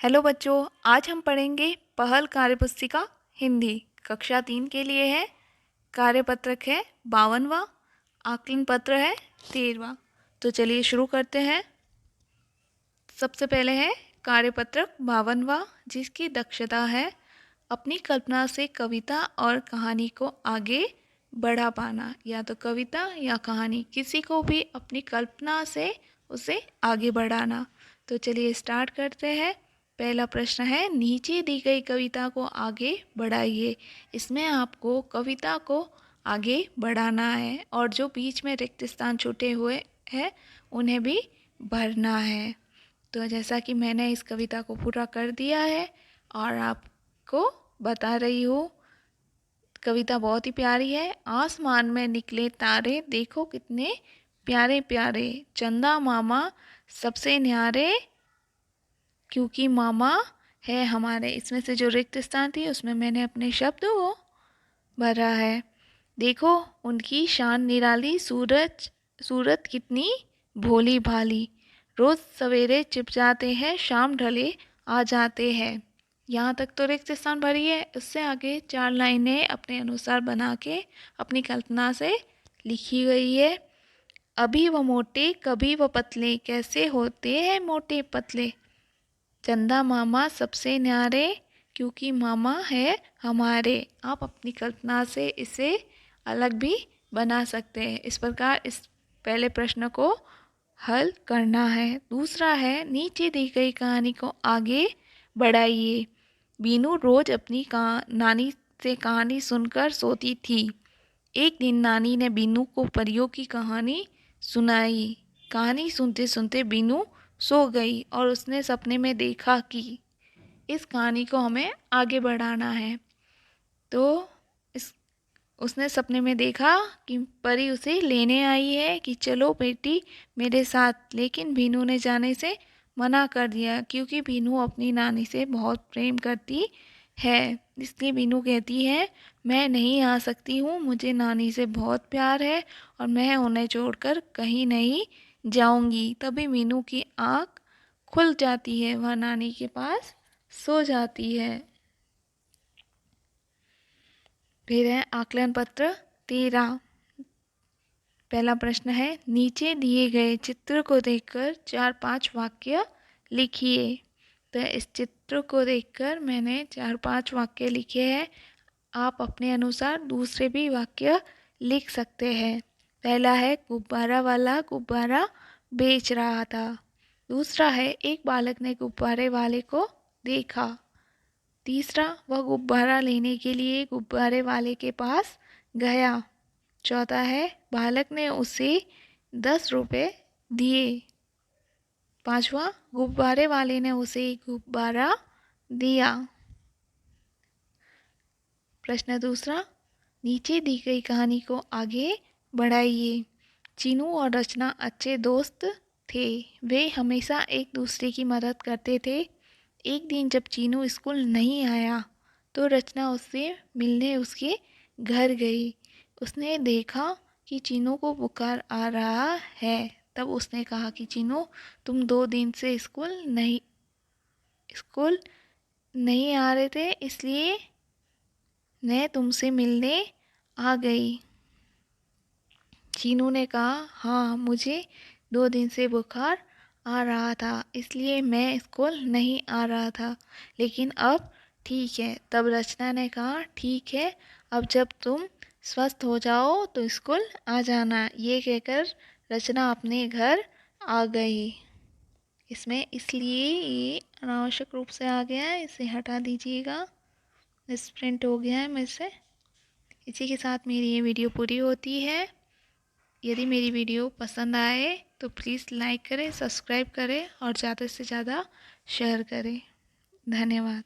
Hello बच्चों, आज हम पढ़ेंगे पहल कार्यपुस्तिका हिंदी कक्षा 3 के लिए है। कार्यपत्रक है 52वां, आकलन पत्र है 13वां। तो चलिए शुरू करते हैं। सबसे पहले है कार्यपत्रक 52वां, जिसकी दक्षता है अपनी कल्पना से कविता और कहानी को आगे बढ़ा पाना। या तो कविता या कहानी, किसी को भी अपनी कल्पना से उसे आगे बढ़ाना। तो चलिए स्टार्ट करते हैं। पहला प्रश्न है, नीचे दी गई कविता को आगे बढ़ाइए। इसमें आपको कविता को आगे बढ़ाना है और जो बीच में रिक्त स्थान छूटे हुए हैं उन्हें भी भरना है। तो जैसा कि मैंने इस कविता को पूरा कर दिया है और आपको बता रही हूँ। कविता बहुत ही प्यारी है। आसमान में निकले तारे देखो कितने प्यारे प्यारे, चंदा मामा सबसे न्यारे क्योंकि मामा है हमारे। इसमें से जो रिक्त स्थान थी उसमें मैंने अपने शब्द को भरा है। देखो उनकी शान निराली, सूरत कितनी भोली भाली, रोज सवेरे छिप जाते हैं, शाम ढले आ जाते हैं। यहाँ तक तो रिक्त स्थान भरी है। उससे आगे 4 लाइनें अपने अनुसार बना के अपनी कल्पना से लिखी गई है। अभी वो मोटे कभी वो पतले, कैसे होते हैं मोटे पतले, चंदा मामा सबसे न्यारे क्योंकि मामा है हमारे। आप अपनी कल्पना से इसे अलग भी बना सकते हैं। इस प्रकार इस पहले प्रश्न को हल करना है। दूसरा है, नीचे दी गई कहानी को आगे बढ़ाइए। बीनू रोज अपनी नानी से कहानी सुनकर सोती थी। एक दिन नानी ने बीनू को परियों की कहानी सुनाई। कहानी सुनते सुनते बीनू सो गई और उसने सपने में देखा कि इस कहानी को हमें आगे बढ़ाना है। तो उसने सपने में देखा कि परी उसे लेने आई है कि चलो बेटी मेरे साथ, लेकिन बीनू ने जाने से मना कर दिया क्योंकि बीनू अपनी नानी से बहुत प्रेम करती है। इसलिए बीनू कहती है मैं नहीं आ सकती हूँ, मुझे नानी से बहुत प्यार है और मैं उन्हें छोड़कर कहीं नहीं जाऊंगी। तभी मीनू की आँख खुल जाती है, वह नानी के पास सो जाती है। फिर है आकलन पत्र 13। पहला प्रश्न है, नीचे दिए गए चित्र को देखकर 4-5 वाक्य लिखिए। तो इस चित्र को देखकर मैंने 4-5 वाक्य लिखे हैं। आप अपने अनुसार दूसरे भी वाक्य लिख सकते हैं। पहला है, गुब्बारा वाला गुब्बारा बेच रहा था। दूसरा है, एक बालक ने गुब्बारे वाले को देखा। तीसरा, वह गुब्बारा लेने के लिए गुब्बारे वाले के पास गया। चौथा है, बालक ने उसे 10 रुपये दिए। पांचवा, गुब्बारे वाले ने उसे एक गुब्बारा दिया। प्रश्न दूसरा, नीचे दी गई कहानी को आगे बढ़ाइए। चीनू और रचना अच्छे दोस्त थे। वे हमेशा एक दूसरे की मदद करते थे। एक दिन जब चीनू स्कूल नहीं आया तो रचना उससे मिलने उसके घर गई। उसने देखा कि चीनू को बुखार आ रहा है। तब उसने कहा कि चीनू तुम 2 दिन से स्कूल नहीं आ रहे थे, इसलिए मैं तुमसे मिलने आ गई। चीनू ने कहा हाँ, मुझे 2 दिन से बुखार आ रहा था इसलिए मैं स्कूल नहीं आ रहा था, लेकिन अब ठीक है। तब रचना ने कहा ठीक है, अब जब तुम स्वस्थ हो जाओ तो स्कूल आ जाना। ये कहकर रचना अपने घर आ गई। इसमें इसलिए ये अनावश्यक रूप से आ गया है, इसे हटा दीजिएगा। मिसप्रिंट हो गया है मेरे से। इसी के साथ मेरी ये वीडियो पूरी होती है। यदि मेरी वीडियो पसंद आए तो प्लीज़ लाइक करें, सब्सक्राइब करें और ज़्यादा से ज़्यादा शेयर करें। धन्यवाद।